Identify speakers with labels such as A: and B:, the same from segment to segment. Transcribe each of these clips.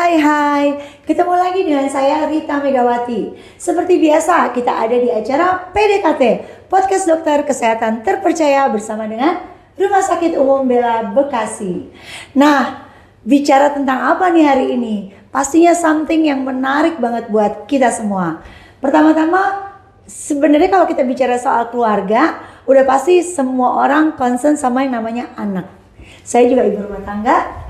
A: Hai, ketemu lagi dengan saya Rita Megawati. Seperti biasa kita ada di acara PDKT, Podcast Dokter Kesehatan Terpercaya bersama dengan Rumah Sakit Umum Bella Bekasi. Nah, bicara tentang apa nih hari ini? Pastinya something yang menarik banget buat kita semua. Pertama-tama, sebenarnya kalau kita bicara soal keluarga, udah pasti semua orang concern sama yang namanya anak. Saya juga ibu rumah tangga.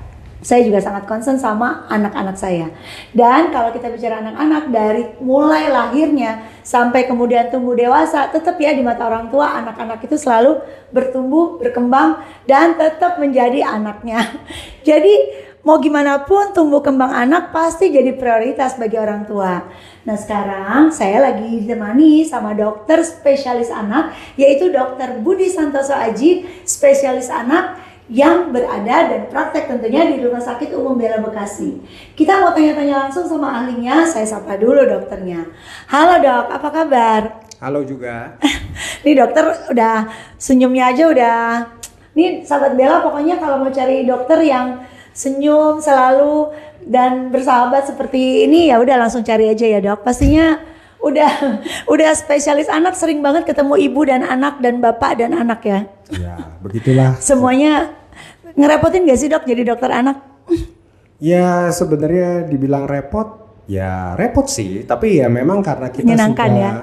A: Saya juga sangat concern sama anak-anak saya. Dan kalau kita bicara anak-anak, dari mulai lahirnya sampai kemudian tumbuh dewasa, tetap ya di mata orang tua anak-anak itu selalu bertumbuh, berkembang, dan tetap menjadi anaknya. Jadi mau gimana pun tumbuh kembang anak pasti jadi prioritas bagi orang tua. Nah sekarang saya lagi ditemani sama dokter spesialis anak, yaitu Dr. Budi Santoso Aji, spesialis anak yang berada dan praktek tentunya di Rumah Sakit Umum Bella Bekasi. Kita mau tanya-tanya langsung sama ahlinya, saya sapa dulu dokternya. Halo dok, apa kabar?
B: Halo juga.
A: Nih dokter udah senyumnya aja udah. Nih sahabat Bella pokoknya kalau mau cari dokter yang senyum selalu dan bersahabat seperti ini ya udah langsung cari aja ya dok. Pastinya udah spesialis anak, sering banget ketemu ibu dan anak dan bapak dan anak ya.
B: Ya, begitulah.
A: Semuanya ngerepotin gak sih dok jadi dokter anak?
B: Ya sebenarnya dibilang repot, ya repot sih. Tapi ya memang karena kita
A: menyenangkan
B: sudah
A: ya?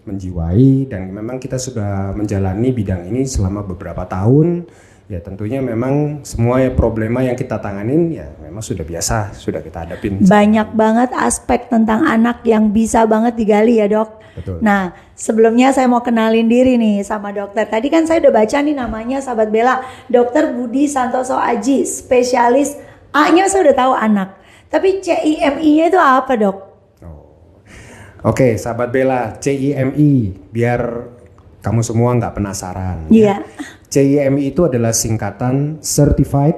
B: menjiwai dan memang kita sudah menjalani bidang ini selama beberapa tahun. Ya tentunya memang semua problema yang kita tanganin ya memang sudah biasa, sudah kita hadapin.
A: Banyak banget aspek tentang anak yang bisa banget digali ya dok.
B: Betul.
A: Nah sebelumnya saya mau kenalin diri nih sama dokter. Tadi kan saya udah baca nih namanya sahabat Bella, Dr. Budi Santoso Aji, spesialis A-nya saya udah tahu anak. Tapi CIMI-nya itu apa dok?
B: Oke, sahabat Bella, CIMI biar kamu semua nggak penasaran.
A: Iya.
B: CIMI itu adalah singkatan Certified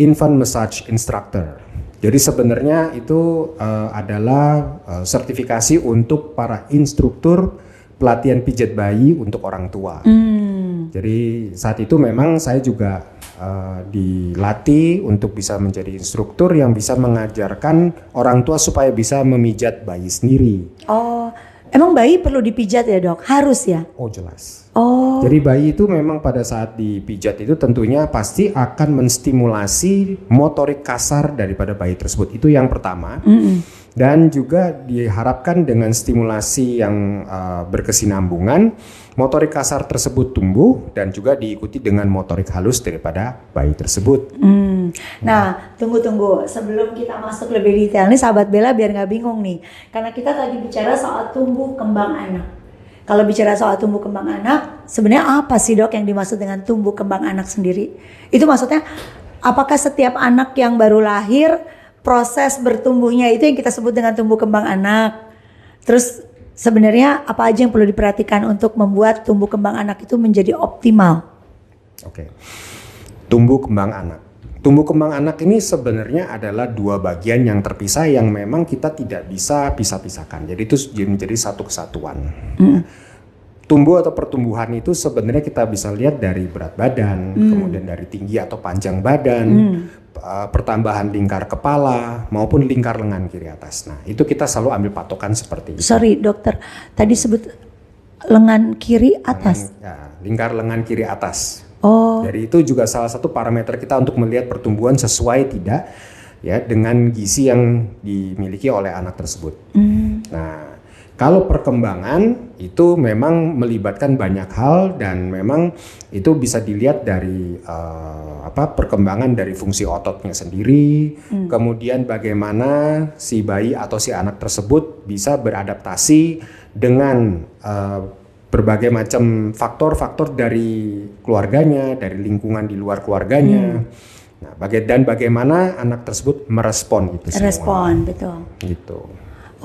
B: Infant Massage Instructor. Jadi sebenarnya itu adalah sertifikasi untuk para instruktur pelatihan pijat bayi untuk orang tua. Jadi saat itu memang saya juga dilatih untuk bisa menjadi instruktur yang bisa mengajarkan orang tua supaya bisa memijat bayi sendiri.
A: Oh, emang bayi perlu dipijat ya dok? Harus ya?
B: Oh jelas.
A: Oh.
B: Jadi bayi itu memang pada saat dipijat itu tentunya pasti akan menstimulasi motorik kasar daripada bayi tersebut. Itu yang pertama. Dan juga diharapkan dengan stimulasi yang berkesinambungan, motorik kasar tersebut tumbuh dan juga diikuti dengan motorik halus daripada bayi tersebut.
A: Nah, tunggu. Sebelum kita masuk lebih detail nih sahabat Bella biar nggak bingung nih. Karena kita tadi bicara soal tumbuh kembang anak. Kalau bicara soal tumbuh kembang anak, sebenarnya apa sih dok yang dimaksud dengan tumbuh kembang anak sendiri? Itu maksudnya apakah setiap anak yang baru lahir proses bertumbuhnya itu yang kita sebut dengan tumbuh kembang anak? Terus sebenarnya apa aja yang perlu diperhatikan untuk membuat tumbuh kembang anak itu menjadi optimal?
B: Oke. Tumbuh kembang anak. Tumbuh kembang anak ini sebenarnya adalah dua bagian yang terpisah yang memang kita tidak bisa pisah-pisahkan. Jadi itu menjadi satu kesatuan. Tumbuh atau pertumbuhan itu sebenarnya kita bisa lihat dari berat badan, kemudian dari tinggi atau panjang badan, pertambahan lingkar kepala maupun lingkar lengan kiri atas. Nah itu kita selalu ambil patokan seperti itu.
A: Sorry dokter, tadi sebut lengan kiri atas?
B: Lingkar lengan kiri atas.
A: Oh.
B: Jadi itu juga salah satu parameter kita untuk melihat pertumbuhan sesuai tidak ya dengan gizi yang dimiliki oleh anak tersebut. Nah, kalau perkembangan itu memang melibatkan banyak hal dan memang itu bisa dilihat dari perkembangan dari fungsi ototnya sendiri, kemudian bagaimana si bayi atau si anak tersebut bisa beradaptasi dengan berbagai macam faktor-faktor dari keluarganya, dari lingkungan di luar keluarganya. Nah, dan bagaimana anak tersebut merespon itu semua.
A: Respon, betul.
B: Gitu.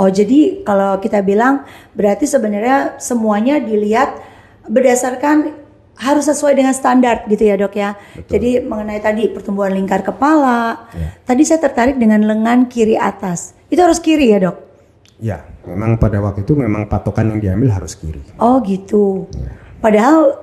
A: Oh, jadi kalau kita bilang berarti sebenarnya semuanya dilihat berdasarkan harus sesuai dengan standar gitu ya, Dok ya.
B: Betul.
A: Jadi mengenai tadi pertumbuhan lingkar kepala. Ya. Tadi saya tertarik dengan lengan kiri atas. Itu harus kiri ya, Dok?
B: Ya, memang pada waktu itu memang patokan yang diambil harus kiri.
A: Oh gitu. Padahal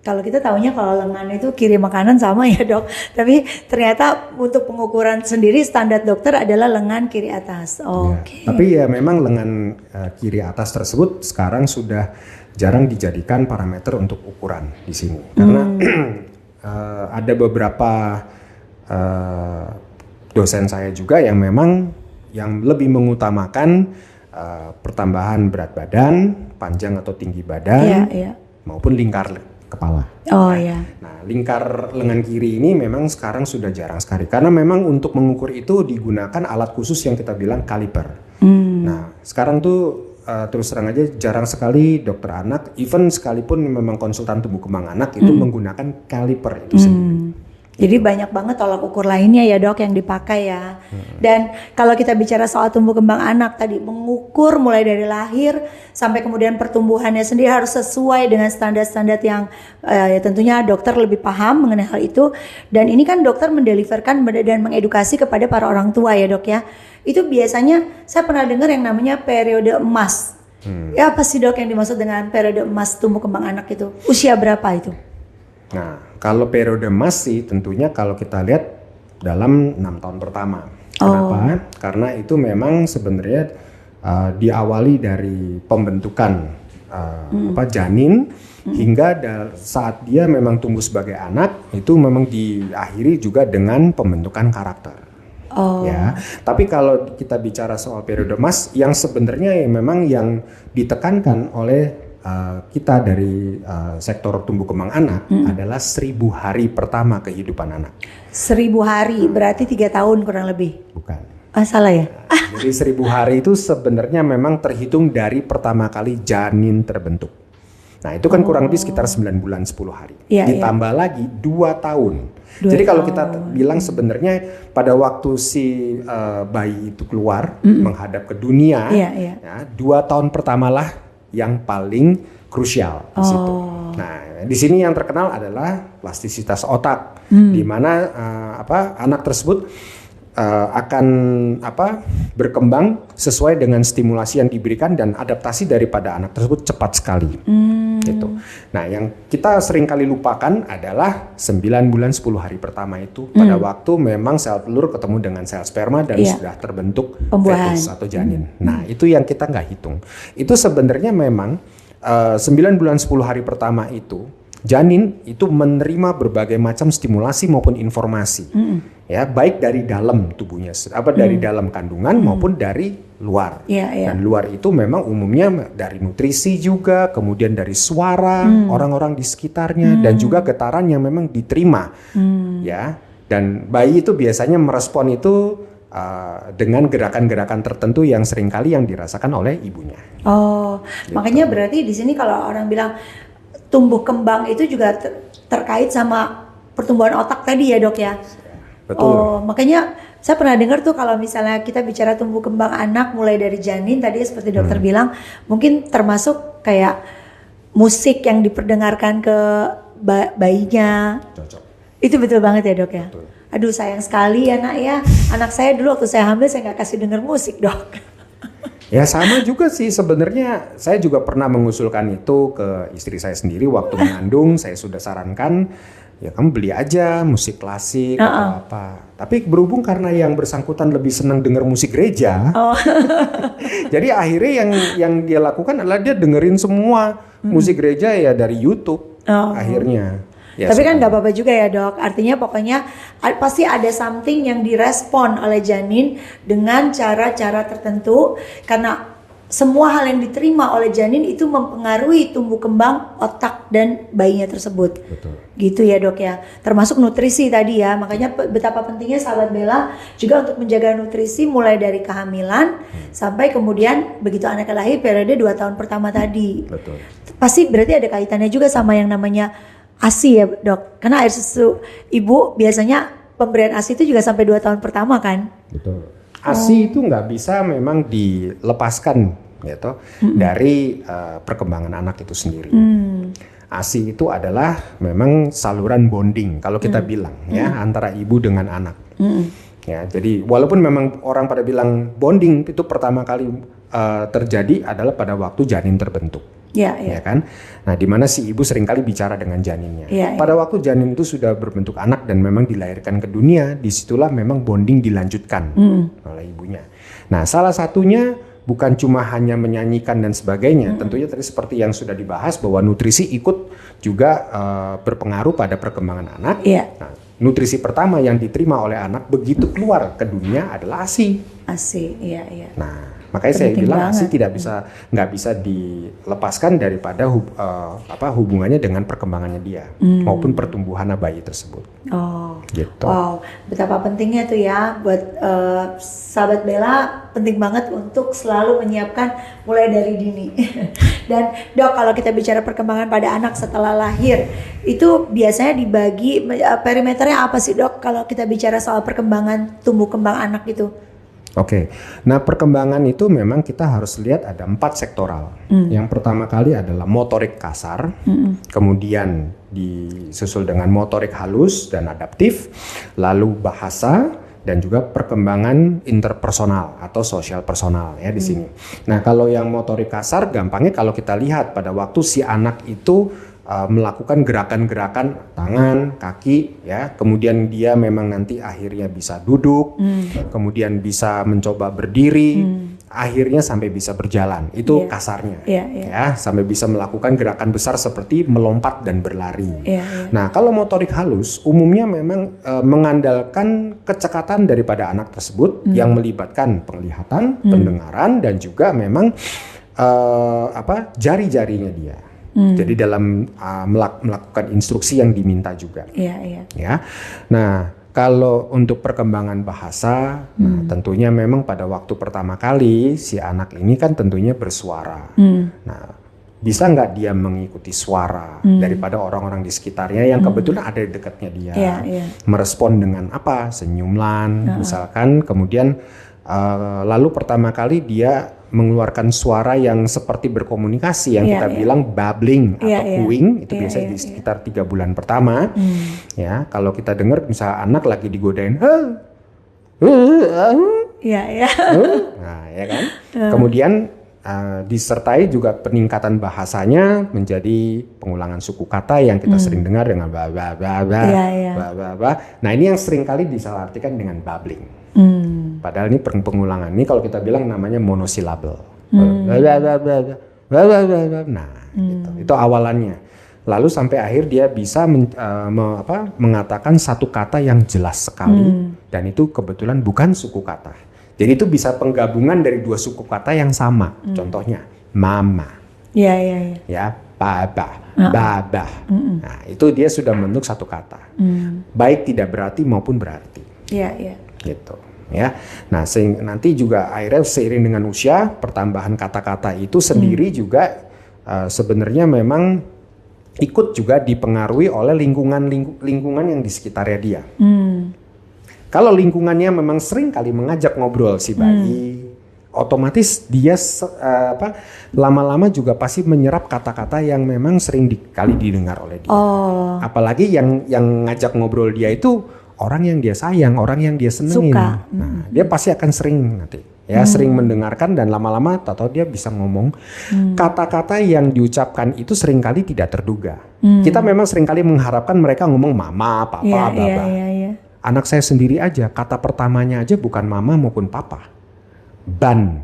A: Kalau kita taunya kalau lengan itu kiri makanan sama ya dok, tapi ternyata untuk pengukuran sendiri standar dokter adalah lengan kiri atas. Oke.
B: Ya, tapi ya memang lengan kiri atas tersebut sekarang sudah jarang dijadikan parameter untuk ukuran di sini, karena ada beberapa dosen saya juga yang memang yang lebih mengutamakan pertambahan berat badan, panjang atau tinggi badan, maupun lingkar kepala.
A: Oh ya.
B: Nah, lingkar lengan kiri ini memang sekarang sudah jarang sekali karena memang untuk mengukur itu digunakan alat khusus yang kita bilang kaliper. Nah, sekarang tuh terus terang aja jarang sekali dokter anak, even sekalipun memang konsultan tumbuh kembang anak itu menggunakan kaliper itu sendiri.
A: Jadi banyak banget tolak ukur lainnya ya dok yang dipakai ya. Dan kalau kita bicara soal tumbuh kembang anak tadi, mengukur mulai dari lahir sampai kemudian pertumbuhannya sendiri harus sesuai dengan standar-standar yang ya tentunya dokter lebih paham mengenai hal itu. Dan ini kan dokter mendeliverkan dan mengedukasi kepada para orang tua ya dok ya. Itu biasanya saya pernah dengar yang namanya periode emas. Ya apa sih dok yang dimaksud dengan periode emas tumbuh kembang anak itu? Usia berapa itu?
B: Nah, kalau periode emas sih tentunya kalau kita lihat dalam 6 tahun pertama. Kenapa? Karena itu memang sebenarnya diawali dari pembentukan janin hingga saat dia memang tumbuh sebagai anak itu memang diakhiri juga dengan pembentukan karakter. Ya, tapi kalau kita bicara soal periode emas yang sebenarnya memang yang ditekankan oleh kita dari sektor tumbuh kembang anak adalah 1000 hari pertama kehidupan anak.
A: 1000 hari berarti 3 tahun kurang lebih?
B: Bukan.
A: Salah ya?
B: Jadi 1000 hari itu sebenarnya memang terhitung dari pertama kali janin terbentuk. Nah itu kan kurang lebih sekitar 9 bulan 10 hari. Ditambah lagi 2 tahun. Jadi kalau kita bilang sebenarnya pada waktu si bayi itu keluar menghadap ke dunia, ya, 2 tahun pertamalah yang paling krusial di situ. Nah, di sini yang terkenal adalah plastisitas otak, di mana anak tersebut akan berkembang sesuai dengan stimulasi yang diberikan dan adaptasi daripada anak tersebut cepat sekali. Gitu. Nah, yang kita sering kali lupakan adalah 9 bulan 10 hari pertama itu pada waktu memang sel telur ketemu dengan sel sperma dan sudah terbentuk fetus atau janin. Nah, itu yang kita nggak hitung. Itu sebenarnya memang 9 bulan 10 hari pertama itu janin itu menerima berbagai macam stimulasi maupun informasi. Ya, baik dari dalam tubuhnya, dari dalam kandungan maupun dari luar. Dan luar itu memang umumnya dari nutrisi juga, kemudian dari suara orang-orang di sekitarnya dan juga getaran yang memang diterima. Ya, dan bayi itu biasanya merespon itu dengan gerakan-gerakan tertentu yang seringkali yang dirasakan oleh ibunya.
A: Gitu. Makanya berarti di sini kalau orang bilang tumbuh kembang itu juga terkait sama pertumbuhan otak tadi ya dok ya?
B: Betul.
A: Makanya saya pernah dengar tuh kalau misalnya kita bicara tumbuh kembang anak mulai dari janin tadi seperti dokter bilang, mungkin termasuk kayak musik yang diperdengarkan ke bayinya.
B: Cocok.
A: Itu betul banget ya dok ya?
B: Betul.
A: Aduh sayang sekali ya nak ya, anak saya dulu waktu saya hamil saya nggak kasih denger musik dok.
B: Ya sama juga sih sebenarnya, saya juga pernah mengusulkan itu ke istri saya sendiri waktu mengandung. Saya sudah sarankan ya kamu beli aja musik klasik atau apa. Tapi berhubung karena yang bersangkutan lebih senang denger musik gereja, jadi akhirnya yang dia lakukan adalah dia dengerin semua musik gereja ya dari YouTube akhirnya. Ya,
A: tapi kan nggak apa-apa juga ya dok. Artinya pokoknya pasti ada something yang direspon oleh janin dengan cara-cara tertentu karena semua hal yang diterima oleh janin itu mempengaruhi tumbuh kembang otak dan bayinya tersebut.
B: Betul.
A: Gitu ya dok ya. Termasuk nutrisi tadi ya. Makanya betapa pentingnya sahabat Bella juga untuk menjaga nutrisi mulai dari kehamilan sampai kemudian begitu anak lahir periode 2 tahun pertama tadi.
B: Betul.
A: Pasti berarti ada kaitannya juga sama yang namanya ASI ya dok. Karena air susu ibu biasanya pemberian ASI itu juga sampai 2 tahun pertama kan.
B: Betul. ASI itu nggak bisa memang dilepaskan gitu dari perkembangan anak itu sendiri. ASI itu adalah memang saluran bonding kalau kita bilang ya antara ibu dengan anak. Ya, jadi walaupun memang orang pada bilang bonding itu pertama kali terjadi adalah pada waktu janin terbentuk.
A: Ya,
B: ya kan? Nah, di mana si ibu seringkali bicara dengan janinnya. Pada waktu janin itu sudah berbentuk anak dan memang dilahirkan ke dunia, disitulah memang bonding dilanjutkan oleh ibunya. Nah, salah satunya bukan cuma hanya menyanyikan dan sebagainya, tentunya tadi seperti yang sudah dibahas bahwa nutrisi ikut juga berpengaruh pada perkembangan anak. Nah, nutrisi pertama yang diterima oleh anak begitu keluar ke dunia adalah ASI.
A: ASI, iya.
B: Nah, makanya saya bilang ASI nggak bisa dilepaskan daripada hubungannya dengan perkembangannya dia maupun pertumbuhan bayi tersebut. Gitu.
A: Wow, betapa pentingnya tuh ya buat sahabat Bella, penting banget untuk selalu menyiapkan mulai dari dini. Dan dok, kalau kita bicara perkembangan pada anak setelah lahir, itu biasanya dibagi perimeternya apa sih dok? Kalau kita bicara soal perkembangan tumbuh kembang anak itu?
B: Oke, nah perkembangan itu memang kita harus lihat ada 4 sektoral. Yang pertama kali adalah motorik kasar, kemudian disusul dengan motorik halus dan adaptif, lalu bahasa, dan juga perkembangan interpersonal atau sosial personal ya di sini. Nah, kalau yang motorik kasar gampangnya kalau kita lihat pada waktu si anak itu melakukan gerakan-gerakan tangan, kaki, ya, kemudian dia memang nanti akhirnya bisa duduk, kemudian bisa mencoba berdiri, akhirnya sampai bisa berjalan, itu kasarnya, ya, sampai bisa melakukan gerakan besar seperti melompat dan berlari. Nah, kalau motorik halus, umumnya memang mengandalkan kecekatan daripada anak tersebut yang melibatkan penglihatan, pendengaran, dan juga memang jari-jarinya dia. Jadi dalam melakukan instruksi yang diminta juga. Ya. Nah, kalau untuk perkembangan bahasa, nah tentunya memang pada waktu pertama kali si anak ini kan tentunya bersuara. Nah, bisa nggak dia mengikuti suara daripada orang-orang di sekitarnya yang kebetulan ada di dekatnya dia, merespon dengan apa, senyuman, misalkan, kemudian lalu pertama kali dia mengeluarkan suara yang seperti berkomunikasi yang kita bilang babbling atau cooing, itu biasanya di sekitar 3 bulan pertama. Ya, kalau kita dengar misalnya anak lagi digodain, nah ya kan. Kemudian disertai juga peningkatan bahasanya menjadi pengulangan suku kata yang kita sering dengar dengan ba. Nah, ini yang sering kali disalahartikan dengan babbling. Padahal ini pengulangan. Ini kalau kita bilang namanya monosilabel. Nah, itu awalannya. Lalu sampai akhir dia bisa mengatakan satu kata yang jelas sekali, dan itu kebetulan bukan suku kata. Jadi itu bisa penggabungan dari 2 suku kata yang sama. Contohnya mama, ya, baba, baba. Nah, itu dia sudah membentuk satu kata, baik tidak berarti maupun berarti. Gitu. Ya, nah nanti juga akhirnya seiring dengan usia pertambahan kata-kata itu sendiri juga sebenarnya memang ikut juga dipengaruhi oleh lingkungan yang di sekitarnya dia. Kalau lingkungannya memang sering kali mengajak ngobrol si bayi, otomatis dia lama-lama juga pasti menyerap kata-kata yang memang sering kali didengar oleh dia. Apalagi yang ngajak ngobrol dia itu orang yang dia sayang, orang yang dia senengin. Nah, dia pasti akan sering nanti sering mendengarkan, dan lama-lama atau dia bisa ngomong kata-kata yang diucapkan itu seringkali tidak terduga. Kita memang seringkali mengharapkan mereka ngomong mama, papa, baba. Anak saya sendiri aja kata pertamanya aja bukan mama maupun papa, ban.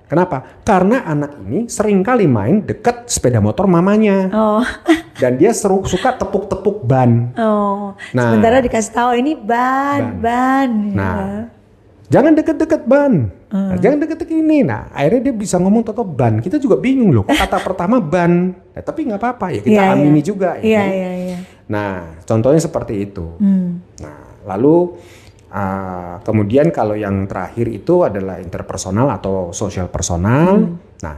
B: Kenapa? Karena anak ini seringkali main deket sepeda motor mamanya. Dan dia suka tepuk-tepuk ban.
A: Nah, sementara dikasih tahu ini ban.
B: Nah, jangan deket-deket ban. Jangan deket-deket ini. Nah, akhirnya dia bisa ngomong tetap ban. Kita juga bingung loh, kata pertama ban. Tapi nggak apa-apa ya, kita amini juga. Nah, contohnya seperti itu. Nah, lalu kemudian kalau yang terakhir itu adalah interpersonal atau sosial personal. Nah,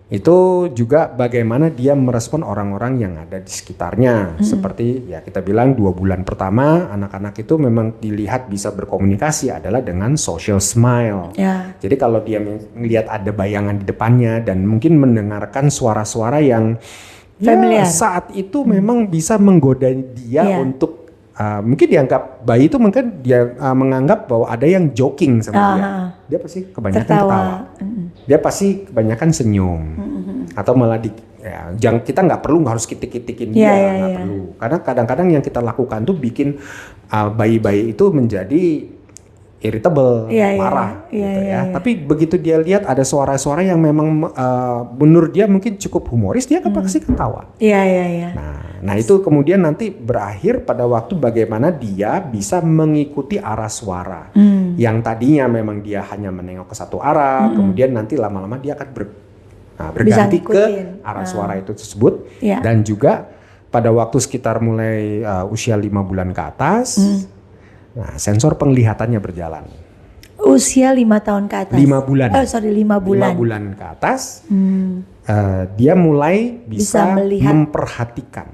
B: itu juga bagaimana dia merespon orang-orang yang ada di sekitarnya. Seperti ya kita bilang 2 bulan pertama anak-anak itu memang dilihat bisa berkomunikasi adalah dengan social smile. Jadi kalau dia melihat ada bayangan di depannya dan mungkin mendengarkan suara-suara yang saat itu memang bisa menggoda dia untuk mungkin dianggap bayi itu mungkin dia menganggap bahwa ada yang joking sama dia. Dia pasti kebanyakan tertawa. Dia pasti kebanyakan senyum. atau malah kita nggak perlu harus kitik-kitikin dia, nggak perlu. Karena kadang-kadang yang kita lakukan tuh bikin bayi-bayi itu menjadi irritable, marah, gitu ya. Tapi begitu dia lihat ada suara-suara yang memang menurut dia mungkin cukup humoris, dia kan pasti ketawa. Nah itu kemudian nanti berakhir pada waktu bagaimana dia bisa mengikuti arah suara. Yang tadinya memang dia hanya menengok ke satu arah, kemudian nanti lama-lama dia akan berganti ke arah suara itu tersebut. Dan juga pada waktu sekitar mulai usia 5 bulan ke atas, nah sensor penglihatannya berjalan.
A: Usia 5 tahun ke atas?
B: 5 bulan.
A: 5 bulan.
B: 5 bulan ke atas, dia mulai bisa memperhatikan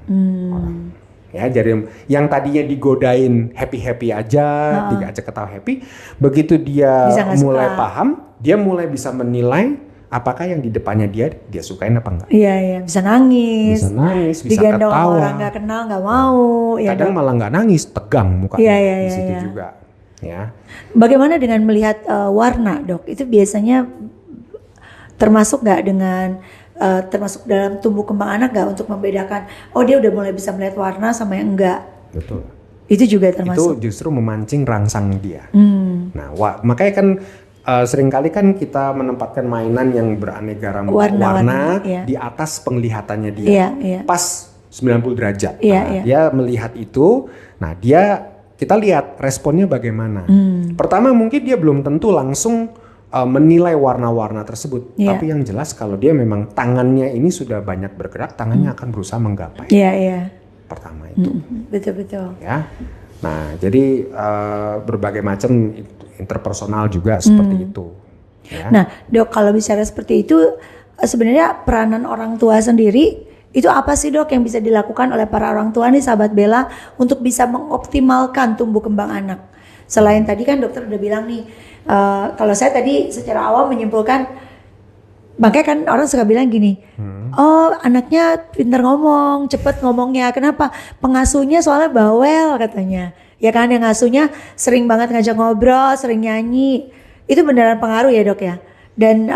B: orang. Ya, jadi yang tadinya digodain happy-happy aja, diajak ketawa happy, begitu dia mulai paham, dia mulai bisa menilai apakah yang di depannya dia sukain apa enggak.
A: Iya, bisa nangis,
B: bisa
A: digendong
B: ketawa.
A: Orang nggak kenal nggak mau.
B: Kadang malah nggak nangis, tegang mukanya di situ juga. Ya.
A: Bagaimana dengan melihat warna, Dok? Itu biasanya termasuk nggak termasuk dalam tumbuh kembang anak nggak untuk membedakan, oh dia udah mulai bisa melihat warna sama yang enggak?
B: Betul.
A: Itu juga termasuk.
B: Itu justru memancing rangsang dia. Nah, makanya kan seringkali kan kita menempatkan mainan yang beraneka ragam warna di atas penglihatannya dia. Pas 90 derajat. Dia melihat itu, nah kita lihat responnya bagaimana. Pertama mungkin dia belum tentu langsung menilai warna-warna tersebut. Tapi yang jelas kalau dia memang tangannya ini sudah banyak bergerak, tangannya akan berusaha menggapai. Pertama itu.
A: Betul-betul.
B: Ya. Nah, jadi berbagai macam interpersonal juga seperti itu. Ya.
A: Nah, Dok, kalau bicara seperti itu, sebenarnya peranan orang tua sendiri itu apa sih, Dok, yang bisa dilakukan oleh para orang tua nih, sahabat Bella, untuk bisa mengoptimalkan tumbuh kembang anak? Selain tadi kan dokter udah bilang nih, kalau saya tadi secara awam menyimpulkan, makanya kan orang suka bilang gini, oh anaknya pintar ngomong, cepet ngomongnya, kenapa? Pengasuhnya soalnya bawel katanya. Ya kan, yang ngasuhnya sering banget ngajak ngobrol, sering nyanyi. Itu beneran pengaruh ya, Dok ya? Dan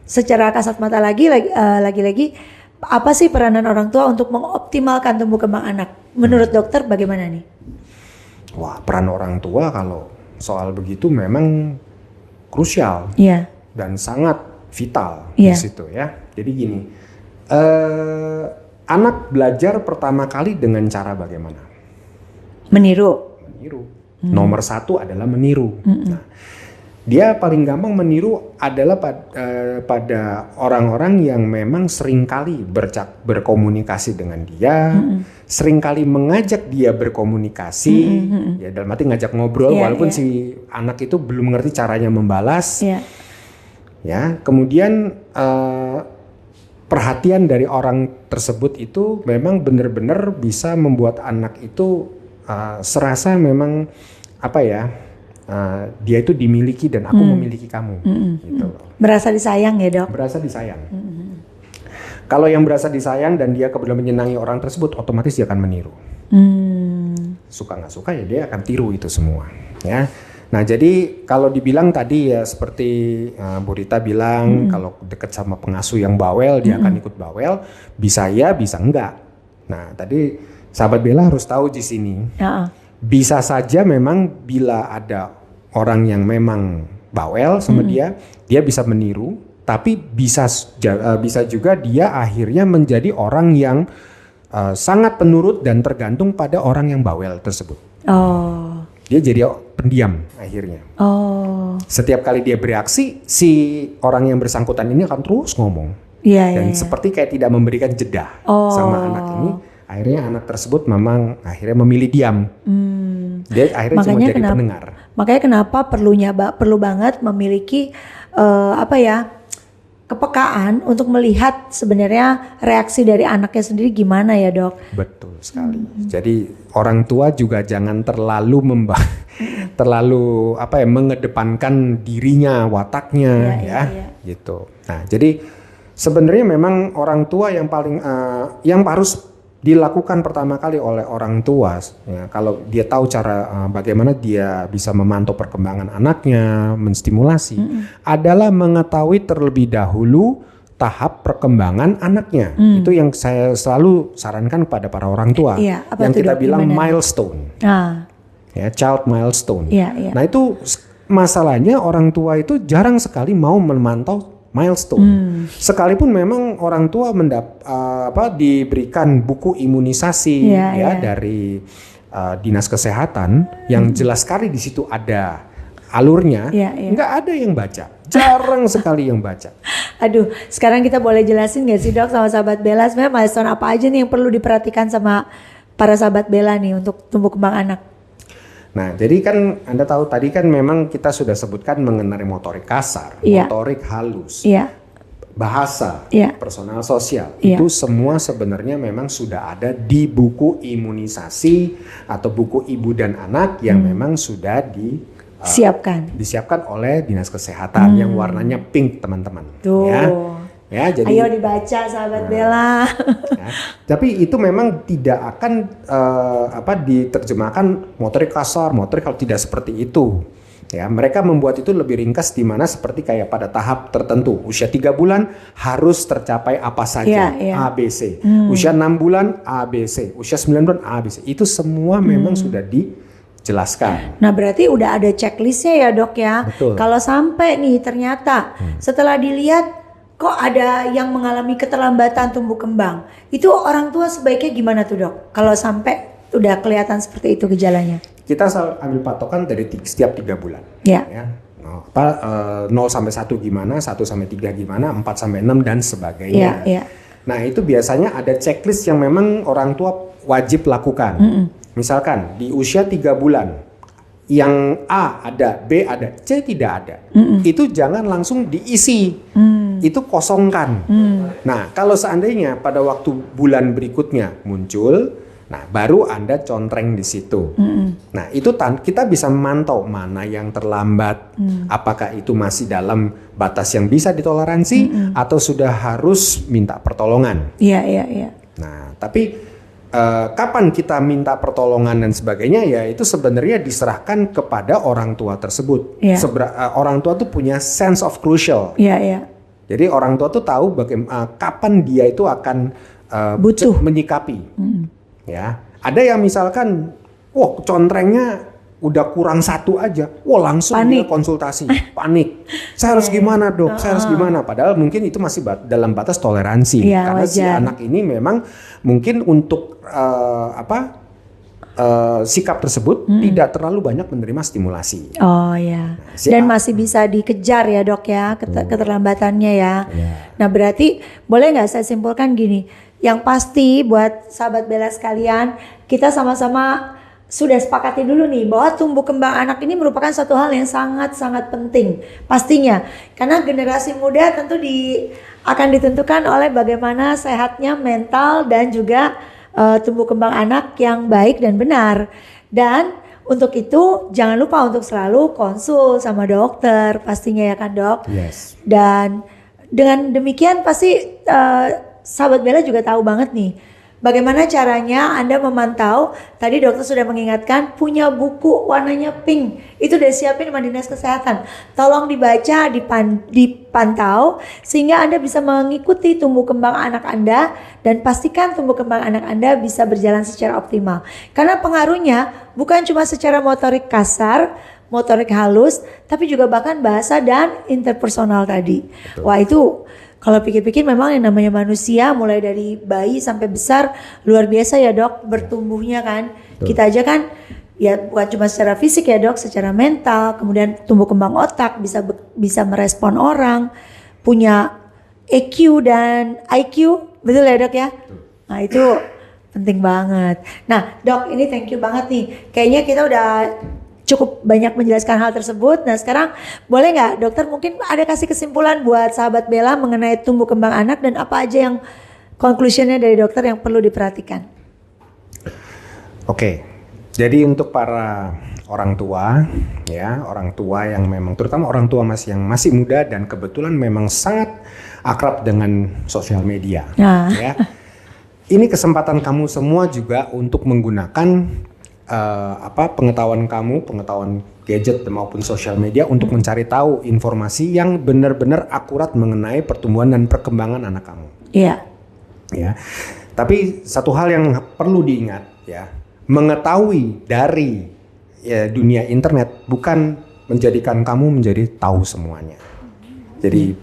A: secara kasat mata lagi-lagi, apa sih peranan orang tua untuk mengoptimalkan tumbuh kembang anak? Menurut dokter bagaimana nih?
B: Wah, peran orang tua kalau soal begitu memang krusial dan sangat vital di situ ya. Jadi gini, anak belajar pertama kali dengan cara bagaimana? Meniru. Nomor satu adalah meniru. Nah, dia paling gampang meniru adalah pada orang-orang yang memang seringkali berkomunikasi dengan dia, seringkali mengajak dia berkomunikasi, ya dalam arti ngajak ngobrol, walaupun si anak itu belum mengerti caranya membalas. Ya, kemudian perhatian dari orang tersebut itu memang benar-benar bisa membuat anak itu serasa memang dia itu dimiliki dan aku memiliki kamu, gitu.
A: Berasa disayang ya, Dok?
B: Berasa disayang. Kalau yang berasa disayang dan dia kemudian menyenangi orang tersebut, otomatis dia akan meniru. Suka nggak suka ya dia akan tiru itu semua. Ya. Nah jadi kalau dibilang tadi ya seperti Bu Rita bilang, kalau dekat sama pengasuh yang bawel dia akan ikut bawel, bisa ya bisa enggak. Nah tadi sahabat Bella harus tahu di sini. Bisa saja memang bila ada orang yang memang bawel sama dia bisa meniru, tapi bisa juga dia akhirnya menjadi orang yang sangat penurut dan tergantung pada orang yang bawel tersebut. Dia jadi pendiam akhirnya. Setiap kali dia bereaksi, si orang yang bersangkutan ini akan terus ngomong. Dan seperti kayak tidak memberikan jeda sama anak ini. Akhirnya anak tersebut memang akhirnya memilih diam. Dia akhirnya cuma jadi pendengar.
A: Makanya kenapa perlu banget memiliki kepekaan untuk melihat sebenarnya reaksi dari anaknya sendiri gimana ya, Dok? Betul
B: sekali. Jadi orang tua juga jangan terlalu mengedepankan dirinya, wataknya gitu. Nah, jadi sebenarnya memang orang tua yang paling yang harus dilakukan pertama kali oleh orang tua ya, kalau dia tahu cara bagaimana dia bisa memantau perkembangan anaknya, menstimulasi adalah mengetahui terlebih dahulu tahap perkembangan anaknya. Itu yang saya selalu sarankan kepada para orang tua.
A: Iya, apa
B: yang
A: tuh,
B: kita
A: Dok?
B: bilang
A: Gimana?
B: milestone. Ya, child milestone.
A: Iya, iya.
B: Nah itu masalahnya orang tua itu jarang sekali mau memantau milestone. Sekalipun memang orang tua diberikan buku imunisasi dari dinas kesehatan yang jelas sekali di situ ada alurnya, nggak ada yang baca, jarang sekali yang baca.
A: Aduh, sekarang kita boleh jelasin nggak sih, Dok, sama sahabat Bella sebenarnya milestone apa aja nih yang perlu diperhatikan sama para sahabat Bella nih untuk tumbuh kembang anak?
B: Nah, jadi kan Anda tahu tadi kan memang kita sudah sebutkan mengenai motorik kasar, motorik halus, bahasa, personal sosial. Itu semua sebenarnya memang sudah ada di buku imunisasi atau buku ibu dan anak yang memang sudah disiapkan oleh dinas kesehatan yang warnanya pink, teman-teman.
A: Tuh.
B: Ya, jadi
A: ayo dibaca sahabat Bella.
B: Ya, tapi itu memang tidak akan diterjemahkan motorik kasar, motorik kalau tidak seperti itu. Ya, mereka membuat itu lebih ringkas di mana seperti kayak pada tahap tertentu. Usia 3 bulan harus tercapai apa saja, ABC. Usia 6 bulan ABC, usia 9 bulan ABC. Itu semua memang sudah dijelaskan.
A: Nah, berarti udah ada checklistnya ya, Dok ya.
B: Betul.
A: Kalau sampai nih ternyata setelah dilihat kok ada yang mengalami keterlambatan tumbuh kembang, itu orang tua sebaiknya gimana tuh, Dok? Kalau sampai udah kelihatan seperti itu gejalanya.
B: Kita ambil patokan dari setiap 3 bulan.
A: Ya.
B: 0 sampai 1 gimana, 1 sampai 3 gimana, 4 sampai 6 dan sebagainya. Nah, itu biasanya ada checklist yang memang orang tua wajib lakukan. Misalkan di usia 3 bulan, yang A ada, B ada, C tidak ada. Itu jangan langsung diisi. Itu kosongkan. Nah, kalau seandainya pada waktu bulan berikutnya muncul, nah baru Anda contreng di situ. Nah, itu kita bisa memantau mana yang terlambat, apakah itu masih dalam batas yang bisa ditoleransi atau sudah harus minta pertolongan.
A: Iya.
B: Nah, tapi kapan kita minta pertolongan dan sebagainya, ya itu sebenarnya diserahkan kepada orang tua tersebut. Orang tua tuh punya sense of crucial. Jadi orang tua tuh tahu bagaimana kapan dia itu akan
A: butuh
B: menyikapi. Ya, ada yang misalkan, contrengnya udah kurang 1 aja, langsung dia konsultasi, panik. Saya harus gimana, Dok? Saya harus gimana? Padahal mungkin itu masih dalam batas toleransi. Karena si anak ini memang mungkin untuk sikap tersebut tidak terlalu banyak menerima stimulasi.
A: Oh ya. Dan masih bisa dikejar ya, Dok ya, keterlambatannya ya. Nah, berarti boleh nggak saya simpulkan gini, yang pasti buat sahabat Bella sekalian, kita sama-sama sudah sepakati dulu nih bahwa tumbuh kembang anak ini merupakan suatu hal yang sangat-sangat penting pastinya, karena generasi muda tentu akan ditentukan oleh bagaimana sehatnya mental dan juga tumbuh kembang anak yang baik dan benar. Dan untuk itu jangan lupa untuk selalu konsul sama dokter pastinya ya kan, Dok.
B: Yes.
A: Dan dengan demikian pasti sahabat Bella juga tahu banget nih bagaimana caranya Anda memantau. Tadi dokter sudah mengingatkan punya buku warnanya pink. Itu udah siapin sama dinas kesehatan. Tolong dibaca, dipantau sehingga Anda bisa mengikuti tumbuh kembang anak Anda dan pastikan tumbuh kembang anak Anda bisa berjalan secara optimal. Karena pengaruhnya bukan cuma secara motorik kasar, motorik halus, tapi juga bahkan bahasa dan interpersonal tadi. Betul. Wah, itu kalau pikir-pikir memang yang namanya manusia mulai dari bayi sampai besar luar biasa ya, Dok, bertumbuhnya kan. Betul. Kita aja kan ya bukan cuma secara fisik ya, Dok, secara mental, kemudian tumbuh kembang otak, bisa merespon orang, punya EQ dan IQ, betul ya, Dok ya? Nah, itu penting banget. Nah, Dok, ini thank you banget nih. Kayaknya kita udah cukup banyak menjelaskan hal tersebut. Nah, sekarang boleh nggak dokter mungkin ada kasih kesimpulan buat sahabat Bella mengenai tumbuh kembang anak dan apa aja yang conclusionnya dari dokter yang perlu diperhatikan?
B: Oke, jadi untuk para orang tua yang memang terutama orang tua yang masih muda dan kebetulan memang sangat akrab dengan sosial media, ya. Ini kesempatan kamu semua juga untuk menggunakan pengetahuan kamu, pengetahuan gadget maupun sosial media untuk mencari tahu informasi yang benar-benar akurat mengenai pertumbuhan dan perkembangan anak kamu.
A: Iya.
B: Ya. Tapi satu hal yang perlu diingat ya, mengetahui dari dunia internet bukan menjadikan kamu menjadi tahu semuanya. Jadi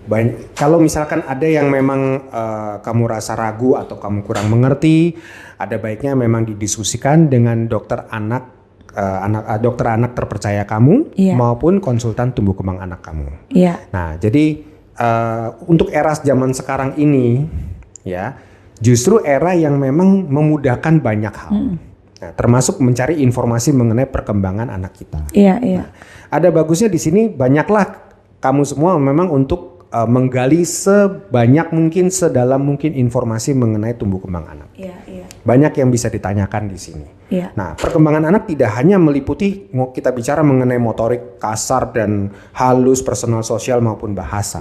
B: kalau misalkan ada yang memang kamu rasa ragu atau kamu kurang mengerti, ada baiknya memang didiskusikan dengan dokter anak terpercaya kamu maupun konsultan tumbuh kembang anak kamu. Iya. Nah, jadi untuk era zaman sekarang ini ya, justru era yang memang memudahkan banyak hal. Nah, termasuk mencari informasi mengenai perkembangan anak kita.
A: Iya, iya.
B: Nah, ada bagusnya di sini banyaklah kamu semua memang untuk menggali sebanyak mungkin, sedalam mungkin informasi mengenai tumbuh kembang anak.
A: Iya, iya.
B: Banyak yang bisa ditanyakan di sini.
A: Iya.
B: Nah, perkembangan anak tidak hanya meliputi kita bicara mengenai motorik kasar dan halus, personal sosial maupun bahasa.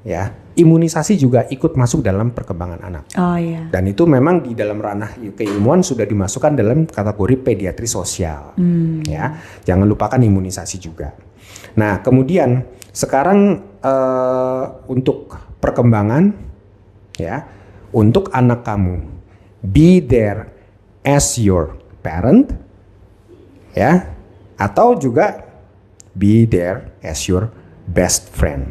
B: Ya, imunisasi juga ikut masuk dalam perkembangan anak.
A: Oh iya.
B: Dan itu memang di dalam ranah keilmuan sudah dimasukkan dalam kategori pediatri sosial. Ya, jangan lupakan imunisasi juga. Nah, kemudian sekarang untuk perkembangan ya, untuk anak kamu, be there as your parent ya, atau juga be there as your best friend.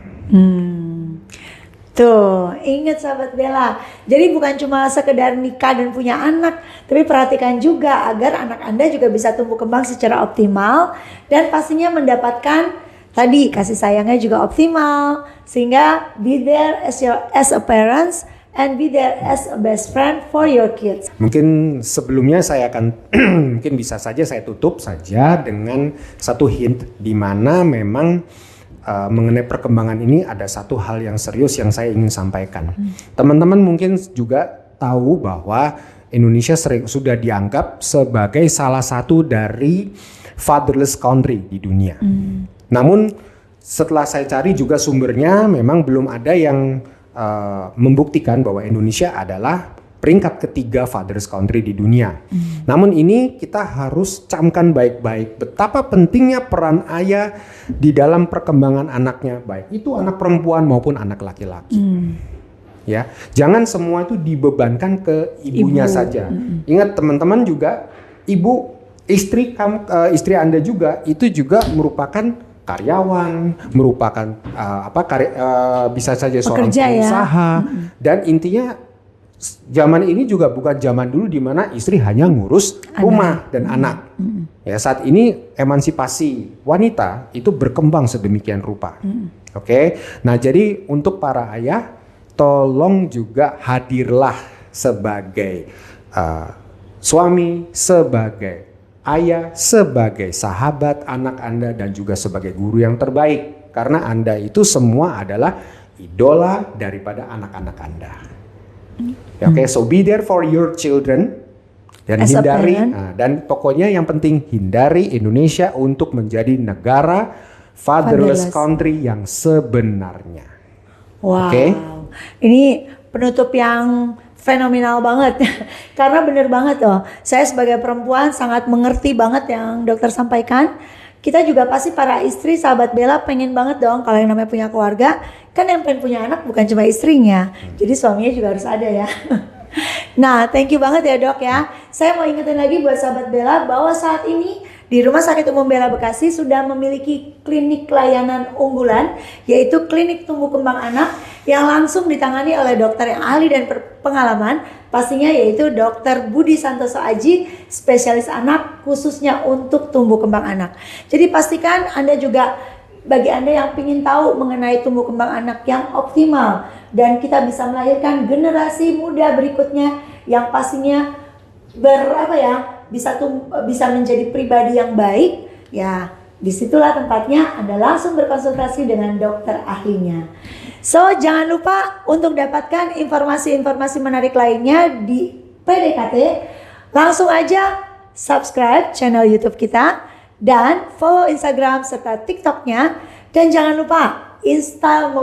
A: Tuh, ingat sahabat Bella. Jadi bukan cuma sekedar nikah dan punya anak, tapi perhatikan juga agar anak Anda juga bisa tumbuh kembang secara optimal dan pastinya mendapatkan tadi kasih sayangnya juga optimal, sehingga be there as a parents and be there as a best friend for your kids.
B: Mungkin sebelumnya saya akan mungkin bisa saja saya tutup saja dengan satu hint di mana memang mengenai perkembangan ini ada satu hal yang serius yang saya ingin sampaikan. Teman-teman mungkin juga tahu bahwa Indonesia sudah dianggap sebagai salah satu dari fatherless country di dunia. Namun setelah saya cari juga sumbernya memang belum ada yang membuktikan bahwa Indonesia adalah peringkat ketiga fatherless country di dunia. Namun ini kita harus camkan baik-baik betapa pentingnya peran ayah di dalam perkembangan anaknya, baik itu anak perempuan maupun anak laki-laki. Ya, jangan semua itu dibebankan ke ibunya saja. Ingat teman-teman juga, istri Anda juga itu juga merupakan karyawan, merupakan bisa saja seorang pengusaha dan intinya zaman ini juga bukan zaman dulu di mana istri hanya ngurus rumah dan anak. Ya, saat ini emansipasi wanita itu berkembang sedemikian rupa. Oke. Nah, jadi untuk para ayah tolong juga hadirlah sebagai suami, sebagai ayah, sebagai sahabat anak Anda dan juga sebagai guru yang terbaik, karena Anda itu semua adalah idola daripada anak-anak Anda. Oke, so be there for your children dan hindari dan pokoknya yang penting hindari Indonesia untuk menjadi negara fatherless country yang sebenarnya.
A: Wow. Ini penutup yang fenomenal banget. Karena bener banget loh. Saya sebagai perempuan sangat mengerti banget yang dokter sampaikan. Kita juga pasti para istri sahabat Bella pengen banget dong kalau yang namanya punya keluarga. Kan yang pengen punya anak bukan cuma istrinya. Jadi suaminya juga harus ada ya. Nah, thank you banget ya dok ya. Saya mau ingetin lagi buat sahabat Bella bahwa saat ini di Rumah Sakit Umum Bella Bekasi sudah memiliki klinik layanan unggulan, yaitu klinik tumbuh kembang anak yang langsung ditangani oleh dokter yang ahli dan berpengalaman, pastinya yaitu Dr. Budi Santoso Aji, spesialis anak khususnya untuk tumbuh kembang anak. Jadi pastikan Anda juga, bagi Anda yang ingin tahu mengenai tumbuh kembang anak yang optimal dan kita bisa melahirkan generasi muda berikutnya yang pastinya bisa menjadi pribadi yang baik, ya disitulah tempatnya Anda langsung berkonsultasi dengan dokter ahlinya. So jangan lupa untuk dapatkan informasi-informasi menarik lainnya di PDKT, langsung aja subscribe channel YouTube kita dan follow Instagram serta TikToknya, dan jangan lupa install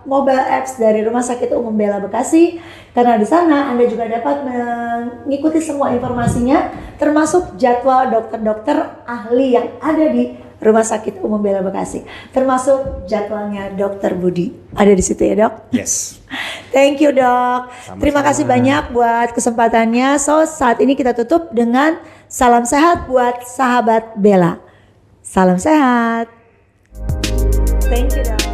A: mobile apps dari Rumah Sakit Umum Bella Bekasi Karena di sana Anda juga dapat mengikuti semua informasinya, termasuk jadwal dokter-dokter ahli yang ada di Rumah Sakit Umum Bella Bekasi, termasuk jadwalnya Dokter Budi. Ada di situ ya, Dok?
B: Yes.
A: Thank you, Dok.
B: Sama-sama.
A: Terima kasih banyak buat kesempatannya. So, saat ini kita tutup dengan salam sehat buat sahabat Bella. Salam sehat. Thank you, Dok.